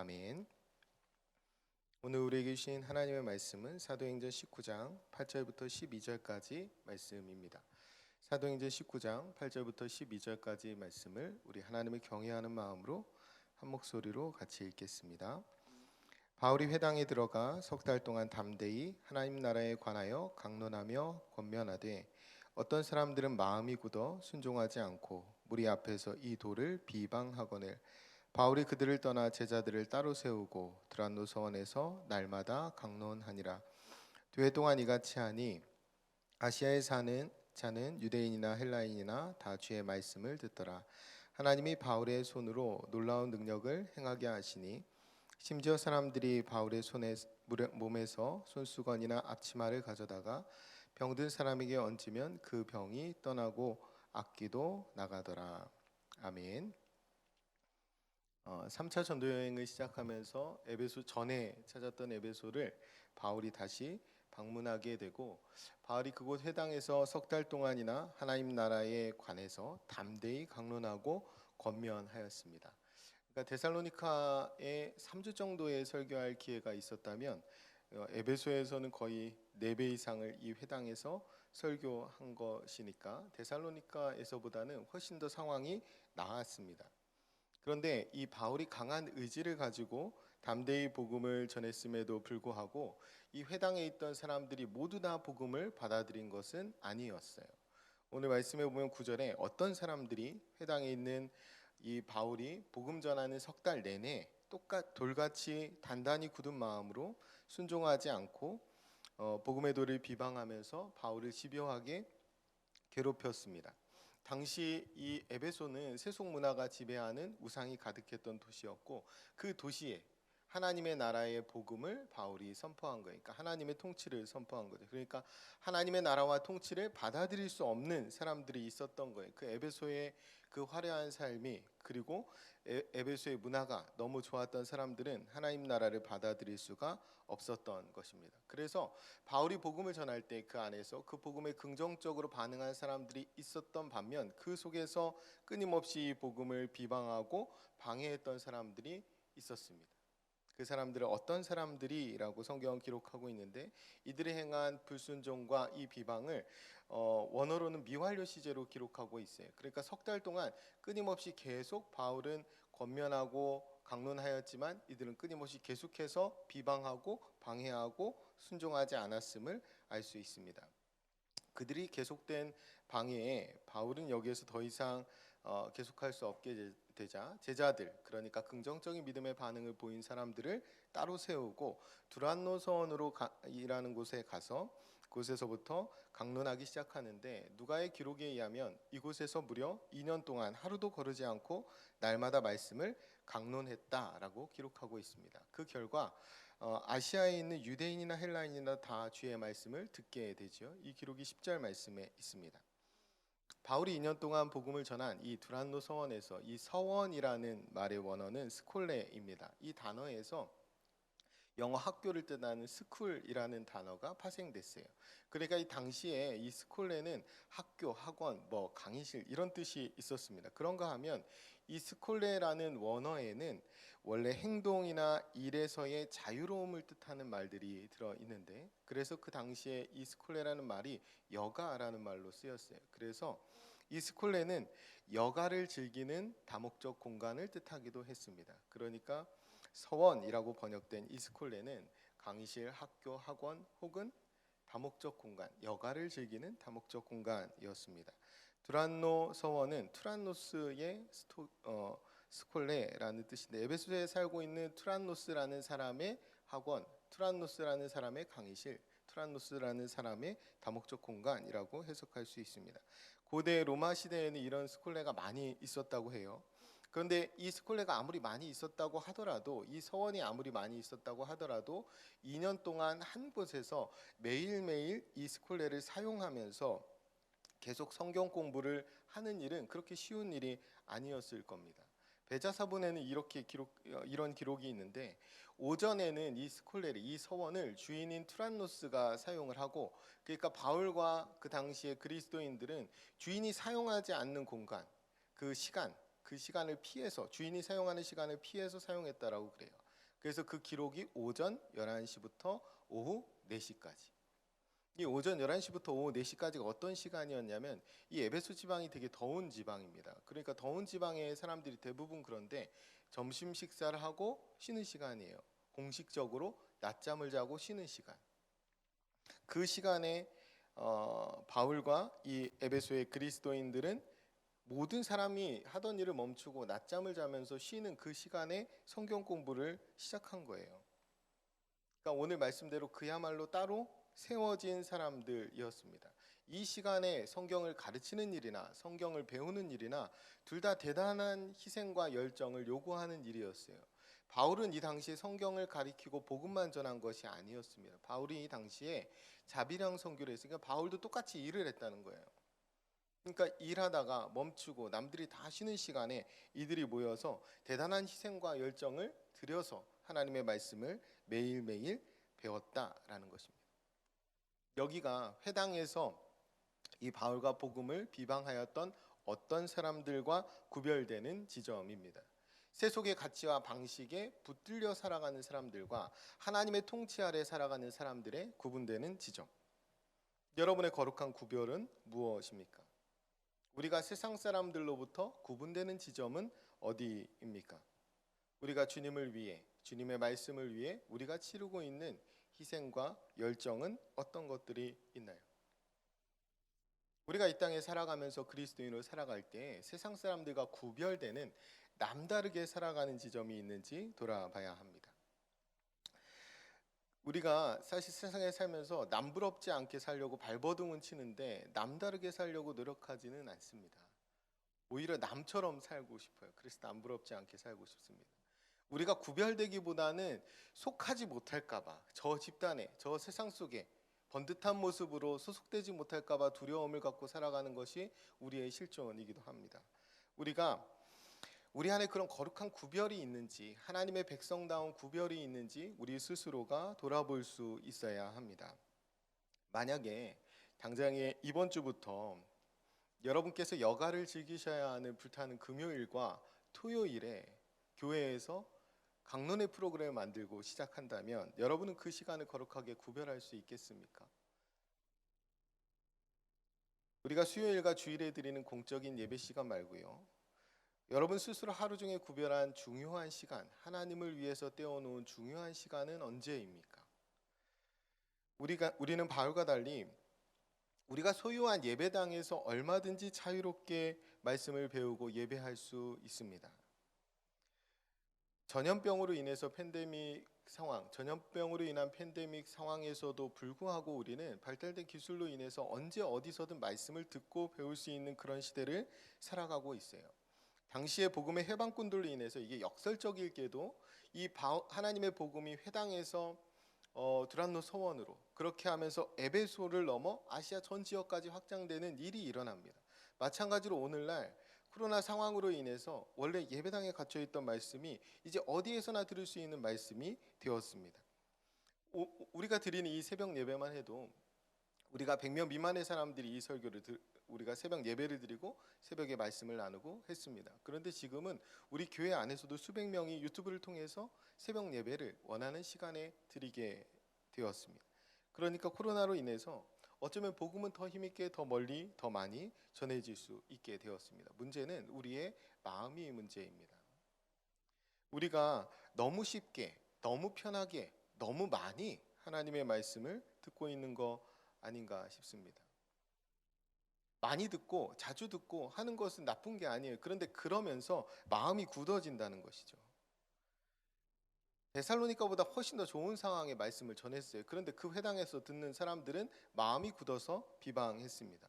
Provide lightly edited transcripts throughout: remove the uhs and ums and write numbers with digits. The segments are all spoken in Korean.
아멘. 오늘 우리에게 주신 하나님의 말씀은 사도행전 19장 8절부터 12절까지 말씀입니다. 사도행전 19장 8절부터 12절까지 말씀을 우리 하나님을 경외하는 마음으로 한 목소리로 같이 읽겠습니다. 바울이 회당에 들어가 석 달 동안 담대히 하나님 나라에 관하여 강론하며 권면하되 어떤 사람들은 마음이 굳어 순종하지 않고 무리 앞에서 이 도를 비방하거늘 바울이 그들을 떠나 제자들을 따로 세우고 드란노 서원에서 날마다 강론하니라. 두 해 동안 이같이 하니 아시아에 사는 자는 유대인이나 헬라인이나 다 주의 말씀을 듣더라. 하나님이 바울의 손으로 놀라운 능력을 행하게 하시니 심지어 사람들이 바울의 몸에서 손수건이나 앞치마를 가져다가 병든 사람에게 얹으면 그 병이 떠나고 악기도 나가더라. 아멘. 3차 전도 여행을 시작하면서 에베소 전에 찾았던 에베소를 바울이 다시 방문하게 되고 바울이 그곳 회당에서 석 달 동안이나 하나님 나라에 관해서 담대히 강론하고 권면하였습니다. 그러니까 데살로니카에 3주 정도의 설교할 기회가 있었다면 에베소에서는 거의 4배 이상을 이 회당에서 설교한 것이니까 데살로니카에서보다는 훨씬 더 상황이 나았습니다. 그런데 이 바울이 강한 의지를 가지고 담대히 복음을 전했음에도 불구하고 이 회당에 있던 사람들이 모두 다 복음을 받아들인 것은 아니었어요. 오늘 말씀에 보면 9절에 어떤 사람들이 회당에 있는 이 바울이 복음 전하는 석 달 내내 돌같이 단단히 굳은 마음으로 순종하지 않고 복음의 도를 비방하면서 바울을 집요하게 괴롭혔습니다. 당시 이 에베소는 세속 문화가 지배하는 우상이 가득했던 도시였고 그 도시에 하나님의 나라의 복음을 바울이 선포한 거예요. 그러니까 하나님의 통치를 선포한 거죠. 그러니까 하나님의 나라와 통치를 받아들일 수 없는 사람들이 있었던 거예요. 그 에베소의 그 화려한 삶이 그리고 에베소의 문화가 너무 좋았던 사람들은 하나님 나라를 받아들일 수가 없었던 것입니다. 그래서 바울이 복음을 전할 때 그 안에서 그 복음에 긍정적으로 반응한 사람들이 있었던 반면 그 속에서 끊임없이 복음을 비방하고 방해했던 사람들이 있었습니다. 그 사람들은 어떤 사람들이라고 성경은 기록하고 있는데 이들이 행한 불순종과 이 비방을 원어로는 미완료 시제로 기록하고 있어요. 그러니까 석 달 동안 끊임없이 계속 바울은 권면하고 강론하였지만 이들은 끊임없이 계속해서 비방하고 방해하고 순종하지 않았음을 알 수 있습니다. 그들이 계속된 방해에 바울은 여기에서 더 이상 계속할 수 없게 되자 제자들, 그러니까 긍정적인 믿음의 반응을 보인 사람들을 따로 세우고 두란노 서원으로 이라는 곳에 가서 그곳에서부터 강론하기 시작하는데 누가의 기록에 의하면 이곳에서 무려 2년 동안 하루도 거르지 않고 날마다 말씀을 강론했다라고 기록하고 있습니다. 그 결과 아시아에 있는 유대인이나 헬라인이나 다 주의 말씀을 듣게 되죠. 이 기록이 10절 말씀에 있습니다. 바울이 2년 동안 복음을 전한 이 두란노 서원에서 이 서원이라는 말의 원어는 스콜레입니다. 이 단어에서 영어 학교를 뜻하는 스쿨이라는 단어가 파생됐어요. 그러니까 이 당시에 이 스콜레는 학교, 학원, 강의실 이런 뜻이 있었습니다. 그런가 하면 이 스콜레라는 원어에는 원래 행동이나 일에서의 자유로움을 뜻하는 말들이 들어 있는데 그래서 그 당시에 이 스콜레라는 말이 여가라는 말로 쓰였어요. 그래서 이 스콜레는 여가를 즐기는 다목적 공간을 뜻하기도 했습니다. 그러니까 서원이라고 번역된 이 스콜레는 강의실, 학교, 학원 혹은 다목적 공간, 여가를 즐기는 다목적 공간이었습니다. 두란노 서원은 투란노스의 스콜레라는 뜻인데 에베소에 살고 있는 투란노스라는 사람의 학원, 투란노스라는 사람의 강의실, 투란노스라는 사람의 다목적 공간이라고 해석할 수 있습니다. 고대 로마 시대에는 이런 스콜레가 많이 있었다고 해요. 그런데 이 스콜레가 아무리 많이 있었다고 하더라도 이 서원이 아무리 많이 있었다고 하더라도 2년 동안 한 곳에서 매일매일 이 스콜레를 사용하면서 계속 성경 공부를 하는 일은 그렇게 쉬운 일이 아니었을 겁니다. 베자사본에는 이런 기록이 있는데 오전에는 이 스콜레를 이 서원을 주인인 투란노스가 사용을 하고 그러니까 바울과 그 당시의 그리스도인들은 주인이 사용하지 않는 공간 그 시간을 피해서 주인이 사용하는 시간을 피해서 사용했다라고 그래요. 그래서 그 기록이 오전 11시부터 오후 4시까지. 이 오전 11시부터 오후 4시까지가 어떤 시간이었냐면 이 에베소 지방이 되게 더운 지방입니다. 그러니까 더운 지방의 사람들이 대부분 그런데 점심 식사를 하고 쉬는 시간이에요. 공식적으로 낮잠을 자고 쉬는 시간. 그 시간에 바울과 이 에베소의 그리스도인들은 모든 사람이 하던 일을 멈추고 낮잠을 자면서 쉬는 그 시간에 성경 공부를 시작한 거예요. 그러니까 오늘 말씀대로 그야말로 따로 세워진 사람들이었습니다. 이 시간에 성경을 가르치는 일이나 성경을 배우는 일이나 둘 다 대단한 희생과 열정을 요구하는 일이었어요. 바울은 이 당시에 성경을 가리키고 복음만 전한 것이 아니었습니다. 바울이 이 당시에 자비랑 선교를 했으니까 바울도 똑같이 일을 했다는 거예요. 그러니까 일하다가 멈추고 남들이 다 쉬는 시간에 이들이 모여서 대단한 희생과 열정을 들여서 하나님의 말씀을 매일매일 배웠다라는 것입니다. 여기가 회당에서 이 바울과 복음을 비방하였던 어떤 사람들과 구별되는 지점입니다. 세속의 가치와 방식에 붙들려 살아가는 사람들과 하나님의 통치 아래 살아가는 사람들의 구분되는 지점. 여러분의 거룩한 구별은 무엇입니까? 우리가 세상 사람들로부터 구분되는 지점은 어디입니까? 우리가 주님을 위해, 주님의 말씀을 위해 우리가 치르고 있는 희생과 열정은 어떤 것들이 있나요? 우리가 이 땅에 살아가면서 그리스도인으로 살아갈 때 세상 사람들과 구별되는 남다르게 살아가는 지점이 있는지 돌아봐야 합니다. 우리가 사실 세상에 살면서 남부럽지 않게 살려고 발버둥은 치는데 남다르게 살려고 노력하지는 않습니다. 오히려 남처럼 살고 싶어요. 그래서 남부럽지 않게 살고 싶습니다. 우리가 구별되기보다는 속하지 못할까봐, 저 집단에, 저 세상 속에 번듯한 모습으로 소속되지 못할까봐 두려움을 갖고 살아가는 것이 우리의 실존이기도 합니다. 우리가 우리 안에 그런 거룩한 구별이 있는지, 하나님의 백성다운 구별이 있는지 우리 스스로가 돌아볼 수 있어야 합니다. 만약에 당장에 이번 주부터 여러분께서 여가를 즐기셔야 하는 불타는 금요일과 토요일에 교회에서 강론회 프로그램을 만들고 시작한다면 여러분은 그 시간을 거룩하게 구별할 수 있겠습니까? 우리가 수요일과 주일에 드리는 공적인 예배 시간 말고요. 여러분 스스로 하루 중에 구별한 중요한 시간, 하나님을 위해서 떼어놓은 중요한 시간은 언제입니까? 우리는 바울과 달리 우리가 소유한 예배당에서 얼마든지 자유롭게 말씀을 배우고 예배할 수 있습니다. 전염병으로 인해서 전염병으로 인한 팬데믹 상황에서도 불구하고 우리는 발달된 기술로 인해서 언제 어디서든 말씀을 듣고 배울 수 있는 그런 시대를 살아가고 있어요. 당시의 복음의 해방꾼들로 인해서 이게 역설적일게도 하나님의 복음이 회당에서 두란노 서원으로 그렇게 하면서 에베소를 넘어 아시아 전 지역까지 확장되는 일이 일어납니다. 마찬가지로 오늘날 코로나 상황으로 인해서 원래 예배당에 갇혀 있던 말씀이 이제 어디에서나 들을 수 있는 말씀이 되었습니다. 우리가 드리는 이 새벽 예배만 해도 우리가 100명 미만의 사람들이 이 설교를 우리가 새벽 예배를 드리고 새벽에 말씀을 나누고 했습니다. 그런데 지금은 우리 교회 안에서도 수백 명이 유튜브를 통해서 새벽 예배를 원하는 시간에 드리게 되었습니다. 그러니까 코로나로 인해서 어쩌면 복음은 더 힘있게 더 멀리 더 많이 전해질 수 있게 되었습니다. 문제는 우리의 마음이 문제입니다. 우리가 너무 쉽게 너무 편하게 너무 많이 하나님의 말씀을 듣고 있는 거 아닌가 싶습니다. 많이 듣고 자주 듣고 하는 것은 나쁜 게 아니에요. 그런데 그러면서 마음이 굳어진다는 것이죠. 데살로니가보다 훨씬 더 좋은 상황의 말씀을 전했어요. 그런데 그 회당에서 듣는 사람들은 마음이 굳어서 비방했습니다.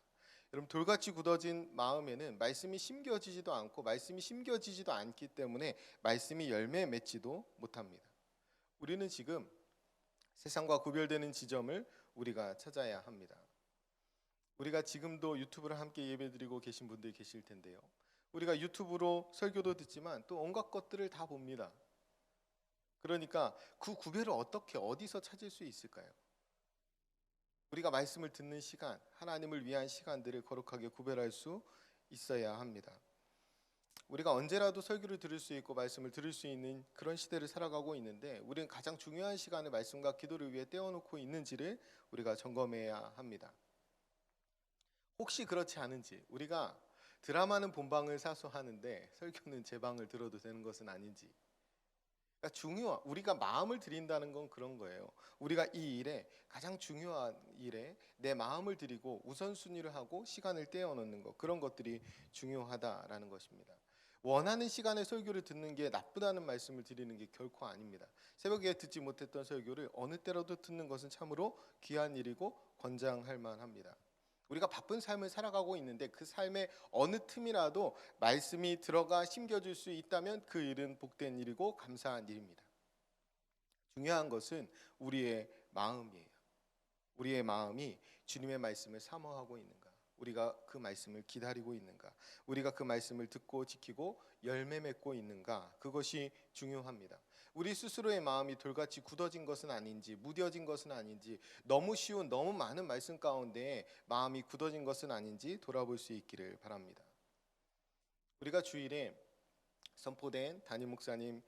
여러분 돌같이 굳어진 마음에는 말씀이 심겨지지도 않고 말씀이 심겨지지도 않기 때문에 말씀이 열매 맺지도 못합니다. 우리는 지금 세상과 구별되는 지점을 우리가 찾아야 합니다. 우리가 지금도 유튜브를 함께 예배드리고 계신 분들이 계실 텐데요. 우리가 유튜브로 설교도 듣지만 또 온갖 것들을 다 봅니다. 그러니까 그 구별을 어떻게 어디서 찾을 수 있을까요? 우리가 말씀을 듣는 시간, 하나님을 위한 시간들을 거룩하게 구별할 수 있어야 합니다. 우리가 언제라도 설교를 들을 수 있고 말씀을 들을 수 있는 그런 시대를 살아가고 있는데 우리는 가장 중요한 시간을 말씀과 기도를 위해 떼어놓고 있는지를 우리가 점검해야 합니다. 혹시 그렇지 않은지, 우리가 드라마는 본방을 사수하는데 설교는 제 방을 들어도 되는 것은 아닌지, 그러니까 우리가 마음을 드린다는 건 그런 거예요. 우리가 이 일에, 가장 중요한 일에 내 마음을 드리고 우선순위를 하고 시간을 떼어놓는 것, 그런 것들이 중요하다라는 것입니다. 원하는 시간에 설교를 듣는 게 나쁘다는 말씀을 드리는 게 결코 아닙니다. 새벽에 듣지 못했던 설교를 어느 때라도 듣는 것은 참으로 귀한 일이고 권장할 만합니다. 우리가 바쁜 삶을 살아가고 있는데 그 삶의 어느 틈이라도 말씀이 들어가 심겨줄 수 있다면 그 일은 복된 일이고 감사한 일입니다. 중요한 것은 우리의 마음이에요. 우리의 마음이 주님의 말씀을 사모하고 있는가, 우리가 그 말씀을 기다리고 있는가, 우리가 그 말씀을 듣고 지키고 열매 맺고 있는가, 그것이 중요합니다. 우리 스스로의 마음이 돌같이 굳어진 것은 아닌지, 무뎌진 것은 아닌지, 너무 쉬운 너무 많은 말씀 가운데 마음이 굳어진 것은 아닌지 돌아볼 수 있기를 바랍니다. 우리가 주일에 선포된 담임 목사님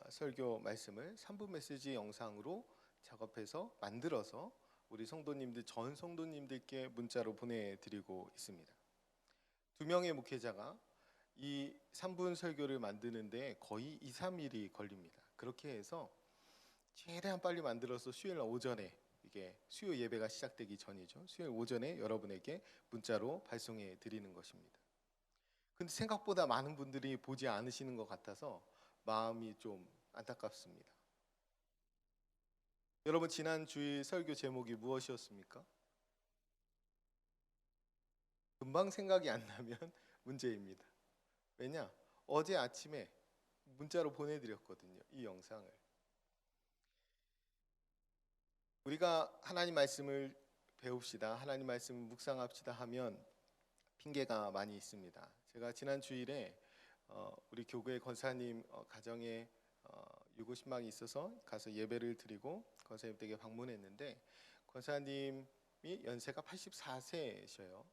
설교 말씀을 3분 메시지 영상으로 작업해서 만들어서 우리 성도님들, 전 성도님들께 문자로 보내드리고 있습니다. 2명의 목회자가 이 3분 설교를 만드는데 거의 2, 3일이 걸립니다. 그렇게 해서 최대한 빨리 만들어서 수요일 오전에, 이게 수요 예배가 시작되기 전이죠, 수요일 오전에 여러분에게 문자로 발송해 드리는 것입니다. 근데 생각보다 많은 분들이 보지 않으시는 것 같아서 마음이 좀 안타깝습니다. 여러분, 지난 주일 설교 제목이 무엇이었습니까? 금방 생각이 안 나면 문제입니다. 왜냐? 어제 아침에 문자로 보내드렸거든요, 이 영상을. 우리가 하나님 말씀을 배웁시다, 하나님 말씀을 묵상합시다 하면 핑계가 많이 있습니다. 제가 지난 주일에 우리 교회 권사님 가정에 유고신방이 있어서 가서 예배를 드리고 권사님 댁에 방문했는데, 권사님이 연세가 84세셔요.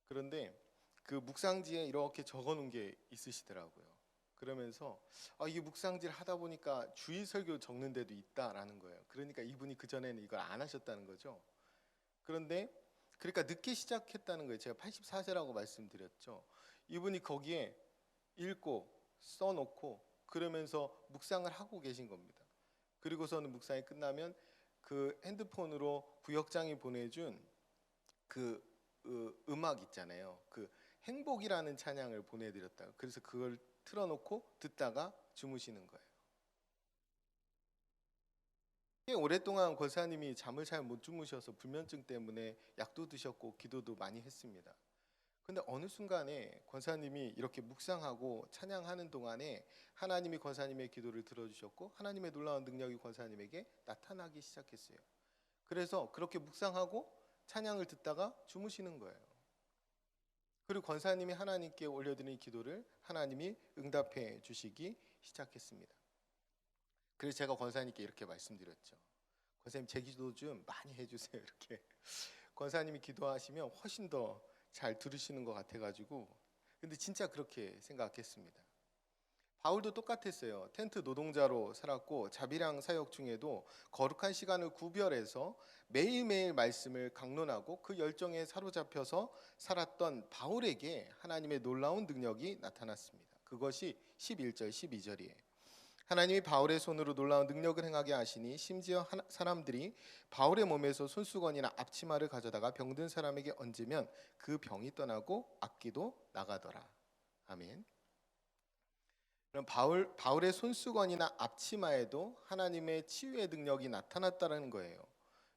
그런데 그 묵상지에 이렇게 적어놓은 게 있으시더라고요. 그러면서 이게 묵상지를 하다 보니까 주일 설교 적는 데도 있다라는 거예요. 그러니까 이분이 그전에는 이걸 안 하셨다는 거죠. 그런데 그러니까 늦게 시작했다는 거예요. 제가 84세라고 말씀드렸죠. 이분이 거기에 읽고 써놓고 그러면서 묵상을 하고 계신 겁니다. 그리고서는 묵상이 끝나면 그 핸드폰으로 부역장이 보내준 그 음악 있잖아요, 그 행복이라는 찬양을 보내드렸다. 그래서 그걸 틀어놓고 듣다가 주무시는 거예요. 오랫동안 권사님이 잠을 잘 못 주무셔서 불면증 때문에 약도 드셨고 기도도 많이 했습니다. 근데 어느 순간에 권사님이 이렇게 묵상하고 찬양하는 동안에 하나님이 권사님의 기도를 들어주셨고 하나님의 놀라운 능력이 권사님에게 나타나기 시작했어요. 그래서 그렇게 묵상하고 찬양을 듣다가 주무시는 거예요. 그리고 권사님이 하나님께 올려드린 기도를 하나님이 응답해 주시기 시작했습니다. 그래서 제가 권사님께 이렇게 말씀드렸죠. 권사님, 제 기도 좀 많이 해주세요. 이렇게 권사님이 기도하시면 훨씬 더 잘 들으시는 것 같아가지고. 근데 진짜 그렇게 생각했습니다. 바울도 똑같았어요. 텐트 노동자로 살았고 자비랑 사역 중에도 거룩한 시간을 구별해서 매일매일 말씀을 강론하고 그 열정에 사로잡혀서 살았던 바울에게 하나님의 놀라운 능력이 나타났습니다. 그것이 11절 12절이에요. 하나님이 바울의 손으로 놀라운 능력을 행하게 하시니 심지어 사람들이 바울의 몸에서 손수건이나 앞치마를 가져다가 병든 사람에게 얹으면 그 병이 떠나고 악기도 나가더라. 아멘. 그럼 바울의 손수건이나 앞치마에도 하나님의 치유의 능력이 나타났다는 거예요.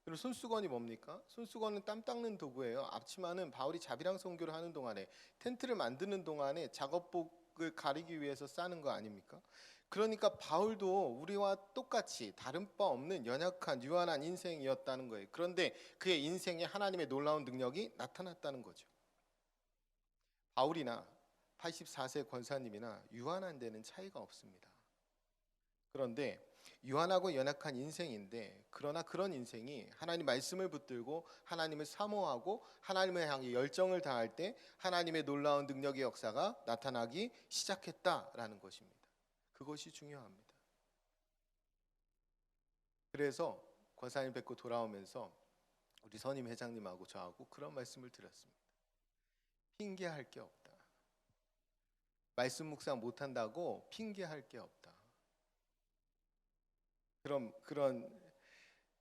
그리고 손수건이 뭡니까? 손수건은 땀 닦는 도구예요. 앞치마는 바울이 자비랑 선교를 하는 동안에, 텐트를 만드는 동안에 작업복을 가리기 위해서 싸는 거 아닙니까? 그러니까 바울도 우리와 똑같이 다른 바 없는 연약한 유한한 인생이었다는 거예요. 그런데 그의 인생에 하나님의 놀라운 능력이 나타났다는 거죠. 바울이나 84세 권사님이나 유한한 데는 차이가 없습니다. 그런데 유한하고 연약한 인생인데, 그러나 그런 인생이 하나님 말씀을 붙들고 하나님을 사모하고 하나님을 향해 열정을 다할 때 하나님의 놀라운 능력의 역사가 나타나기 시작했다라는 것입니다. 그것이 중요합니다. 그래서 권사님 뵙고 돌아오면서 우리 선임 회장님하고 저하고 그런 말씀을 드렸습니다. 핑계할 게 없다. 말씀 묵상 못한다고 핑계할 게 없다. 그런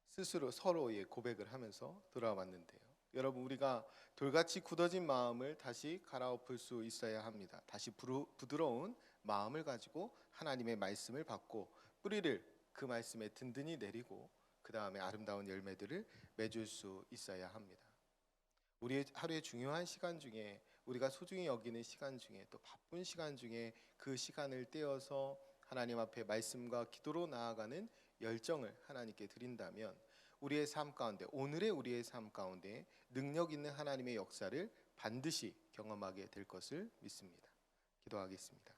스스로 서로의 고백을 하면서 돌아왔는데요. 여러분, 우리가 돌같이 굳어진 마음을 다시 갈아엎을 수 있어야 합니다. 다시 부드러운 마음을 가지고 하나님의 말씀을 받고 뿌리를 그 말씀에 든든히 내리고 그 다음에 아름다운 열매들을 맺을 수 있어야 합니다. 우리의 하루의 중요한 시간 중에, 우리가 소중히 여기는 시간 중에, 또 바쁜 시간 중에 그 시간을 떼어서 하나님 앞에 말씀과 기도로 나아가는 열정을 하나님께 드린다면 우리의 삶 가운데, 오늘의 우리의 삶 가운데 능력 있는 하나님의 역사를 반드시 경험하게 될 것을 믿습니다. 기도하겠습니다.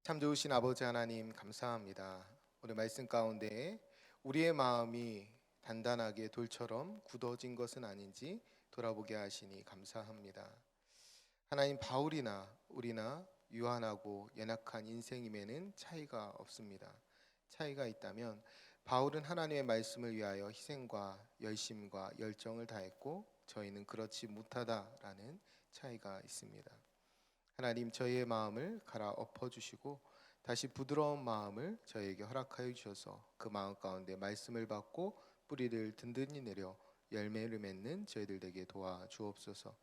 참 좋으신 아버지 하나님, 감사합니다. 오늘 말씀 가운데 우리의 마음이 단단하게 돌처럼 굳어진 것은 아닌지 돌아보게 하시니 감사합니다. 하나님, 바울이나 우리나 유한하고 연약한 인생임에는 차이가 없습니다. 차이가 있다면 바울은 하나님의 말씀을 위하여 희생과 열심과 열정을 다했고 저희는 그렇지 못하다라는 차이가 있습니다. 하나님, 저희의 마음을 갈아엎어 주시고 다시 부드러운 마음을 저희에게 허락하여 주셔서 그 마음 가운데 말씀을 받고 뿌리를 든든히 내려 열매를 맺는 저희들 되게 도와주옵소서.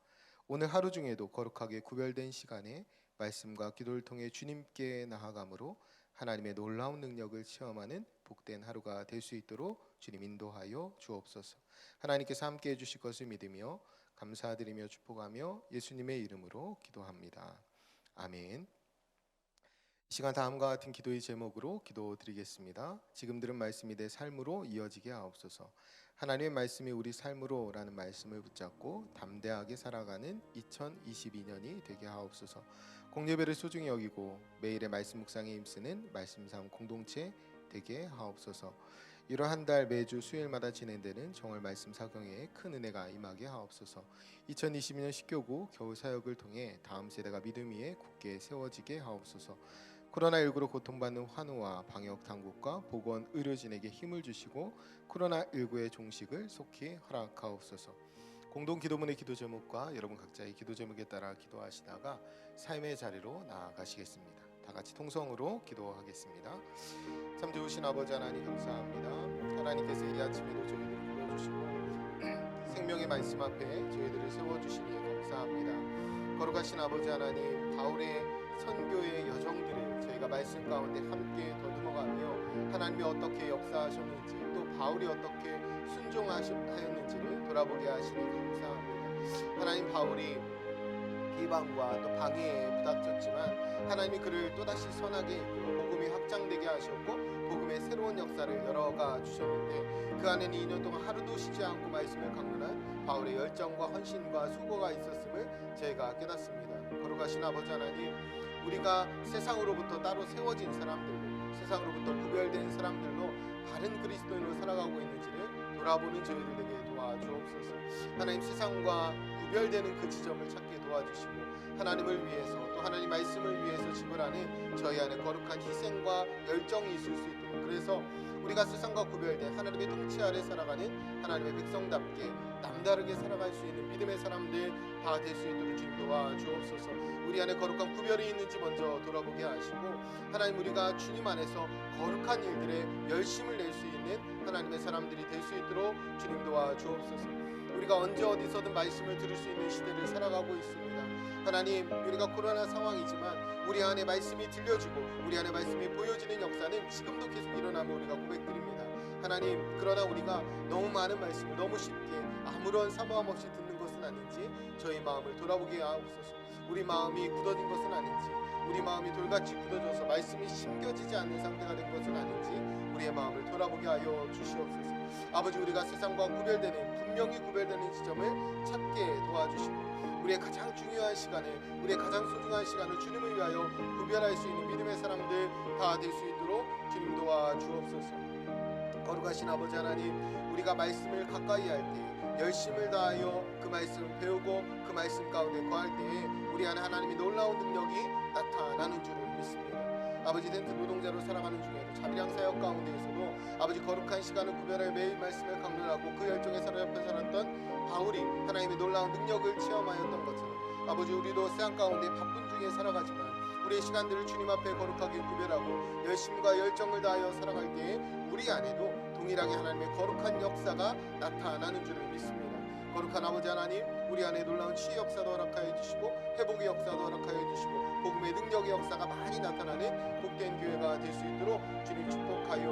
오늘 하루 중에도 거룩하게 구별된 시간에 말씀과 기도를 통해 주님께 나아감으로 하나님의 놀라운 능력을 체험하는 복된 하루가 될 수 있도록 주님 인도하여 주옵소서. 하나님께서 함께해 주실 것을 믿으며 감사드리며 축복하며 예수님의 이름으로 기도합니다. 아멘. 이 시간 다음과 같은 기도의 제목으로 기도드리겠습니다. 지금 들은 말씀이 내 삶으로 이어지게 하옵소서. 하나님의 말씀이 우리 삶으로 라는 말씀을 붙잡고 담대하게 살아가는 2022년이 되게 하옵소서. 공예배를 소중히 여기고 매일의 말씀 묵상에 힘쓰는 말씀삼 공동체 되게 하옵소서. 이러한 달 매주 수요일마다 진행되는 정월 말씀 사경에 큰 은혜가 임하게 하옵소서. 2022년 십교구 겨울 사역을 통해 다음 세대가 믿음 위에 굳게 세워지게 하옵소서. 코로나19로 고통받는 환우와 방역 당국과 보건 의료진에게 힘을 주시고 코로나19의 종식을 속히 허락하옵소서. 공동 기도문의 기도 제목과 여러분 각자의 기도 제목에 따라 기도하시다가 삶의 자리로 나아가시겠습니다. 다 같이 통성으로 기도하겠습니다. 참 좋으신 아버지 하나님, 감사합니다. 하나님께서 이 아침에도 저희들을 불러주시고 생명의 말씀 앞에 저희들을 세워주시니 감사합니다. 거룩하신 아버지 하나님, 바울의 선교의 여정들을 저희가 말씀 가운데 함께 더듬어가며 하나님이 어떻게 역사하셨는지, 또 바울이 어떻게 순종하였는지를 돌아보게 하시니 감사합니다. 하나님, 바울이 비방과 또 방해에 부닥쳤지만 하나님이 그를 또다시 선하게 이끌어 복음이 확장되게 하셨고 복음의 새로운 역사를 열어가 주셨는데 그 안에는 2년 동안 하루도 쉬지 않고 말씀을 강론한 바울의 열정과 헌신과 수고가 있었음을 저희가 깨닫습니다. 거룩하신 아버지 하나님, 우리가 세상으로부터 따로 세워진 사람들로, 세상으로부터 구별된 사람들로 바른 그리스도인으로 살아가고 있는지를 돌아보는 저희들에게 도와주옵소서. 하나님, 세상과 구별되는 그 지점을 찾게 도와주시고 하나님을 위해서 또 하나님 말씀을 위해서 지불하는 저희 안에 거룩한 희생과 열정이 있을 수 있도록, 그래서 우리가 세상과 구별된 하나님의 통치 아래 살아가는 하나님의 백성답게 남다르게 살아갈 수 있는 믿음의 사람들 다 될 수 있도록 주님 도와주옵소서. 우리 안에 거룩한 구별이 있는지 먼저 돌아보게 하시고 하나님, 우리가 주님 안에서 거룩한 일들에 열심을 낼 수 있는 하나님의 사람들이 될 수 있도록 주님 도와주옵소서. 우리가 언제 어디서든 말씀을 들을 수 있는 시대를 살아가고 있습니다. 하나님, 우리가 코로나 상황이지만 우리 안에 말씀이 들려지고 우리 안에 말씀이 보여지는 역사는 지금도 계속 일어나며 우리가 고백드립니다. 하나님, 그러나 우리가 너무 많은 말씀을 너무 쉽게 아무런 사모함 없이 듣는 것은 아닌지 저희 마음을 돌아보게 하옵소서. 우리 마음이 굳어진 것은 아닌지, 우리 마음이 돌같이 굳어져서 말씀이 심겨지지 않는 상태가 된 것은 아닌지 우리의 마음을 돌아보게 하여 주시옵소서. 아버지, 우리가 세상과 구별되는, 분명히 구별되는 지점을 찾게 도와주시고 우리의 가장 중요한 시간을, 우리의 가장 소중한 시간을 주님을 위하여 구별할 수 있는 믿음의 사람들 다 될 수 있도록 주님 주옵소서. 거룩하신 아버지 하나님, 우리가 말씀을 가까이 할 때, 열심을 다하여 그 말씀을 배우고 그 말씀 가운데 거할 때에 우리 안에 하나님의 놀라운 능력이 나타나는 줄을 믿습니다. 아버지, 텐트 노동자로 살아가는 중에도 자비랑 사역 가운데에서도 아버지 거룩한 시간을 구별하여 매일 말씀을 강론하고 그 열정에 사로잡혀 살았던 바울이 하나님의 놀라운 능력을 체험하였던 것처럼 아버지, 우리도 세상 가운데 바쁜 중에 살아가지만 우리의 시간들을 주님 앞에 거룩하게 구별하고 열심과 열정을 다하여 살아갈 때에 우리 안에도 동일하게 하나님의 거룩한 역사가 나타나는 줄을 믿습니다. 거룩한 아버지 하나님, 우리 안에 놀라운 치유 역사도 허락하여 주시고 회복의 역사도 허락하여 주시고 복음의 능력의 역사가 많이 나타나는 복된 교회가 될 수 있도록 주님 축복하여